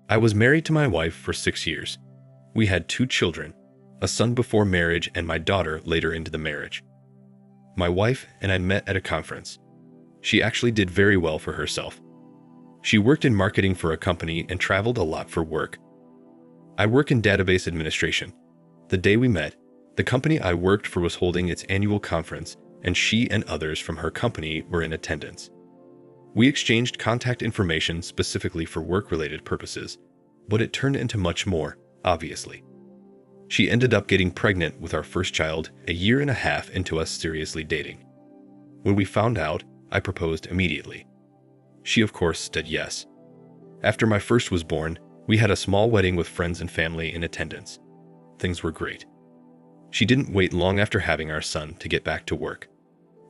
I was married to my wife for 6 years. We had 2 children, a son before marriage and my daughter later into the marriage. My wife and I met at a conference. She actually did very well for herself. She worked in marketing for a company and traveled a lot for work. I work in database administration. The day we met, the company I worked for was holding its annual conference, and she and others from her company were in attendance. We exchanged contact information specifically for work-related purposes, but it turned into much more, obviously. She ended up getting pregnant with our first child a year and a half into us seriously dating. When we found out, I proposed immediately. She, of course, said yes. After my first was born, we had a small wedding with friends and family in attendance. Things were great. She didn't wait long after having our son to get back to work.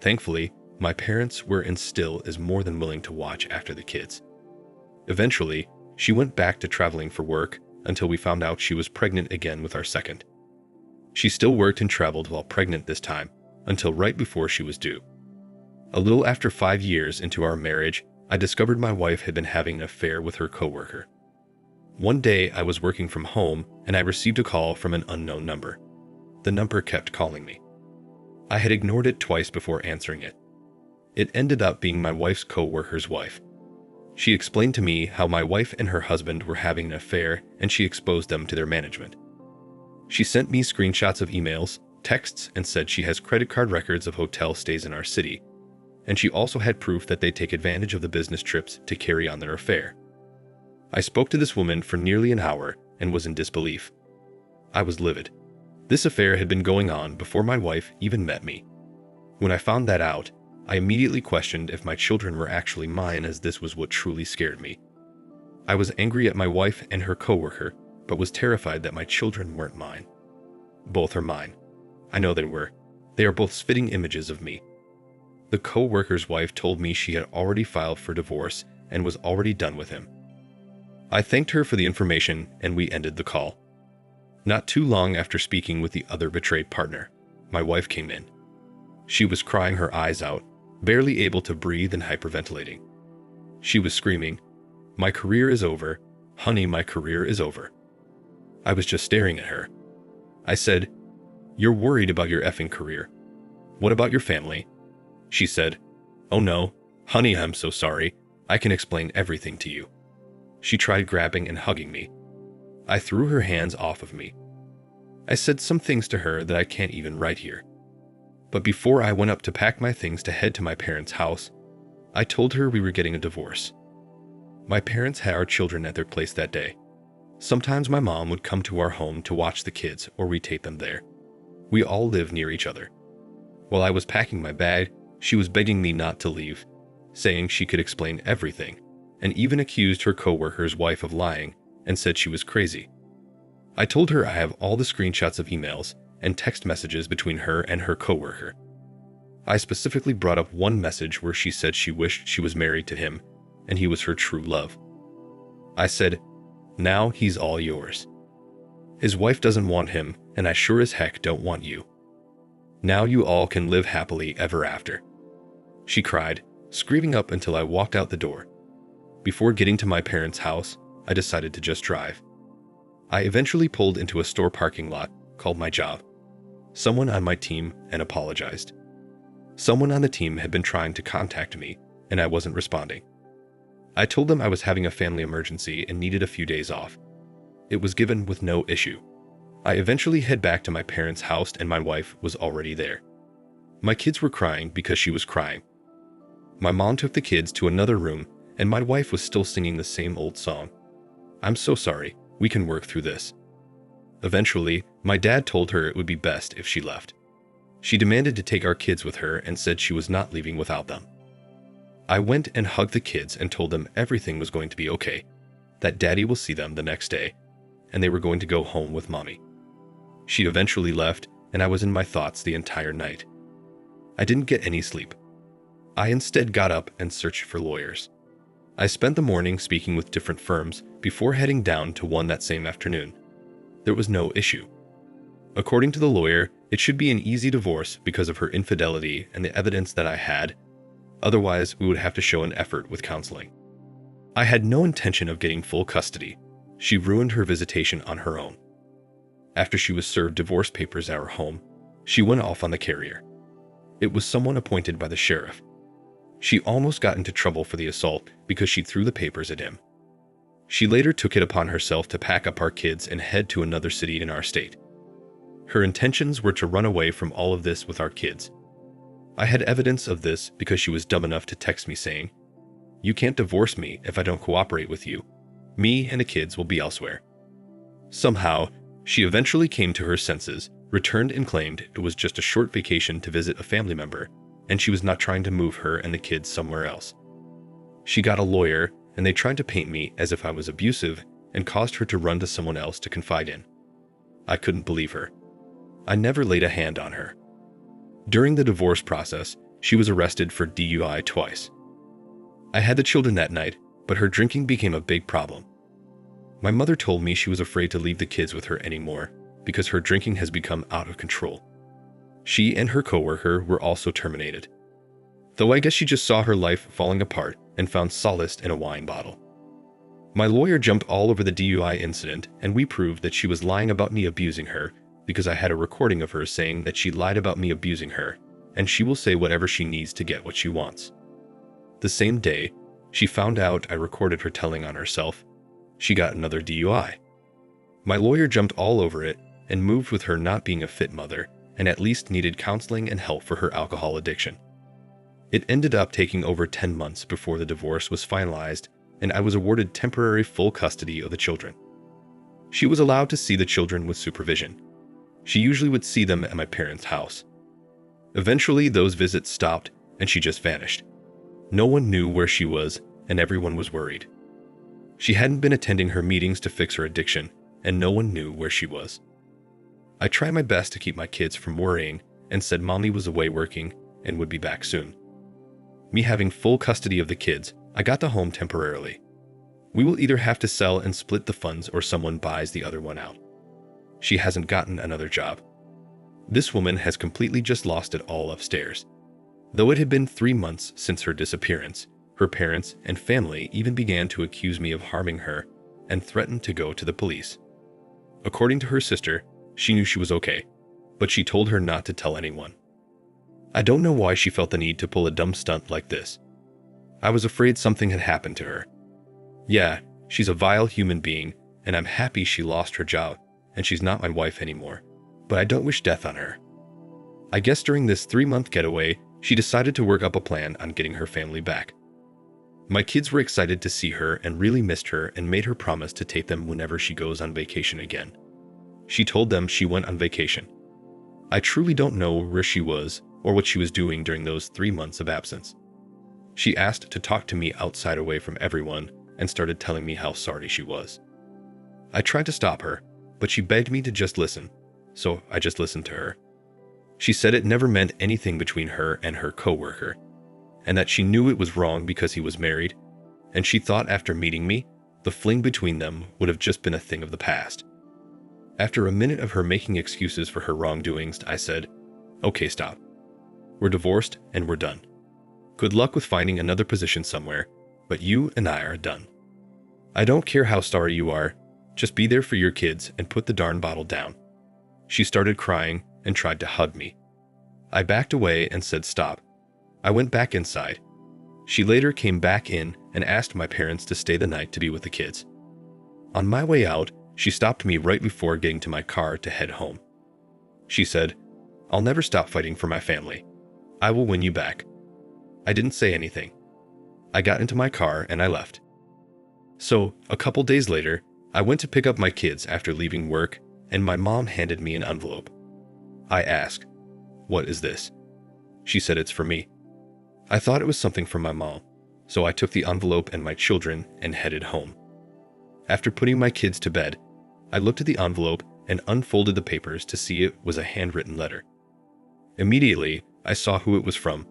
Thankfully, my parents were and still is more than willing to watch after the kids. Eventually, she went back to traveling for work until we found out she was pregnant again with our second. She still worked and traveled while pregnant this time, until right before she was due. A little after 5 years into our marriage, I discovered my wife had been having an affair with her coworker. One day I was working from home and I received a call from an unknown number. The number kept calling me. I had ignored it twice before answering it. It ended up being my wife's coworker's wife. She explained to me how my wife and her husband were having an affair and she exposed them to their management. She sent me screenshots of emails, texts, and said she has credit card records of hotel stays in our city, and she also had proof that they take advantage of the business trips to carry on their affair. I spoke to this woman for nearly an hour and was in disbelief. I was livid. This affair had been going on before my wife even met me. When I found that out, I immediately questioned if my children were actually mine, as this was what truly scared me. I was angry at my wife and her coworker, but was terrified that my children weren't mine. Both are mine. I know they were. They are both spitting images of me. The co-worker's wife told me she had already filed for divorce and was already done with him. I thanked her for the information and we ended the call. Not too long after speaking with the other betrayed partner, my wife came in. She was crying her eyes out, barely able to breathe and hyperventilating. She was screaming, "My career is over. Honey, my career is over." I was just staring at her. I said, "You're worried about your effing career. What about your family?" She said, "Oh no, honey, I'm so sorry. I can explain everything to you." She tried grabbing and hugging me. I threw her hands off of me. I said some things to her that I can't even write here. But before I went up to pack my things to head to my parents' house, I told her we were getting a divorce. My parents had our children at their place that day. Sometimes my mom would come to our home to watch the kids or we take them there. We all live near each other. While I was packing my bag, she was begging me not to leave, saying she could explain everything, and even accused her coworker's wife of lying and said she was crazy. I told her I have all the screenshots of emails and text messages between her and her coworker. I specifically brought up one message where she said she wished she was married to him and he was her true love. I said, "Now he's all yours. His wife doesn't want him, and I sure as heck don't want you. Now you all can live happily ever after." She cried, screaming up until I walked out the door. Before getting to my parents' house, I decided to just drive. I eventually pulled into a store parking lot, called my job, someone on my team, and apologized. Someone on the team had been trying to contact me, and I wasn't responding. I told them I was having a family emergency and needed a few days off. It was given with no issue. I eventually head back to my parents' house and my wife was already there. My kids were crying because she was crying. My mom took the kids to another room and my wife was still singing the same old song. "I'm so sorry, we can work through this." Eventually, my dad told her it would be best if she left. She demanded to take our kids with her and said she was not leaving without them. I went and hugged the kids and told them everything was going to be okay, that daddy will see them the next day, and they were going to go home with mommy. She eventually left, and I was in my thoughts the entire night. I didn't get any sleep. I instead got up and searched for lawyers. I spent the morning speaking with different firms before heading down to one that same afternoon. There was no issue. According to the lawyer, it should be an easy divorce because of her infidelity and the evidence that I had. Otherwise, we would have to show an effort with counseling. I had no intention of getting full custody. She ruined her visitation on her own. After she was served divorce papers at our home, she went off on the carrier. It was someone appointed by the sheriff. She almost got into trouble for the assault because she threw the papers at him. She later took it upon herself to pack up our kids and head to another city in our state. Her intentions were to run away from all of this with our kids. I had evidence of this because she was dumb enough to text me saying, "You can't divorce me if I don't cooperate with you. Me and the kids will be elsewhere." Somehow, she eventually came to her senses, returned and claimed it was just a short vacation to visit a family member, and she was not trying to move her and the kids somewhere else. She got a lawyer, and they tried to paint me as if I was abusive and caused her to run to someone else to confide in. I couldn't believe her. I never laid a hand on her. During the divorce process, she was arrested for DUI twice. I had the children that night, but her drinking became a big problem. My mother told me she was afraid to leave the kids with her anymore because her drinking has become out of control. She and her coworker were also terminated. Though I guess she just saw her life falling apart and found solace in a wine bottle. My lawyer jumped all over the DUI incident, and we proved that she was lying about me abusing her because I had a recording of her saying that she lied about me abusing her, and she will say whatever she needs to get what she wants. The same day, she found out I recorded her telling on herself. She got another DUI. My lawyer jumped all over it and moved with her not being a fit mother and at least needed counseling and help for her alcohol addiction. It ended up taking over 10 months before the divorce was finalized, and I was awarded temporary full custody of the children. She was allowed to see the children with supervision. She usually would see them at my parents' house. Eventually, those visits stopped and she just vanished. No one knew where she was, and everyone was worried. She hadn't been attending her meetings to fix her addiction, and no one knew where she was. I tried my best to keep my kids from worrying and said Mommy was away working and would be back soon. Me having full custody of the kids, I got the home temporarily. We will either have to sell and split the funds or someone buys the other one out. She hasn't gotten another job. This woman has completely just lost it all upstairs. Though it had been 3 months since her disappearance, her parents and family even began to accuse me of harming her and threatened to go to the police. According to her sister, she knew she was okay, but she told her not to tell anyone. I don't know why she felt the need to pull a dumb stunt like this. I was afraid something had happened to her. Yeah, she's a vile human being, and I'm happy she lost her job, and she's not my wife anymore, but I don't wish death on her. I guess during this 3-month getaway, she decided to work up a plan on getting her family back. My kids were excited to see her and really missed her and made her promise to take them whenever she goes on vacation again. She told them she went on vacation. I truly don't know where she was or what she was doing during those 3 months of absence. She asked to talk to me outside away from everyone and started telling me how sorry she was. I tried to stop her, but she begged me to just listen, so I just listened to her. She said it never meant anything between her and her coworker, and that she knew it was wrong because he was married, and she thought after meeting me, the fling between them would have just been a thing of the past. After a minute of her making excuses for her wrongdoings, I said, "Okay, stop. We're divorced and we're done. Good luck with finding another position somewhere, but you and I are done. I don't care how sorry you are, just be there for your kids and put the darn bottle down." She started crying and tried to hug me. I backed away and said stop. I went back inside. She later came back in and asked my parents to stay the night to be with the kids. On my way out, she stopped me right before getting to my car to head home. She said, "I'll never stop fighting for my family. I will win you back." I didn't say anything. I got into my car and I left. So, a couple days later, I went to pick up my kids after leaving work, and my mom handed me an envelope. I asked, "What is this?" She said it's for me. I thought it was something from my mom, so I took the envelope and my children and headed home. After putting my kids to bed, I looked at the envelope and unfolded the papers to see it was a handwritten letter. Immediately, I saw who it was from,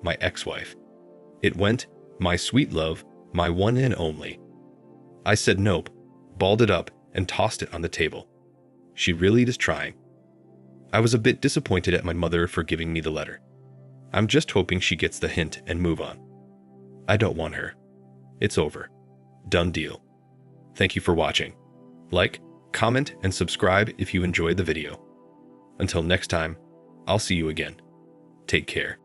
my ex-wife. It went, "My sweet love, my one and only." I said nope, balled it up, and tossed it on the table. She really is trying. I was a bit disappointed at my mother for giving me the letter. I'm just hoping she gets the hint and move on. I don't want her. It's over. Done deal. Thank you for watching. Like, comment, and subscribe if you enjoyed the video. Until next time, I'll see you again. Take care.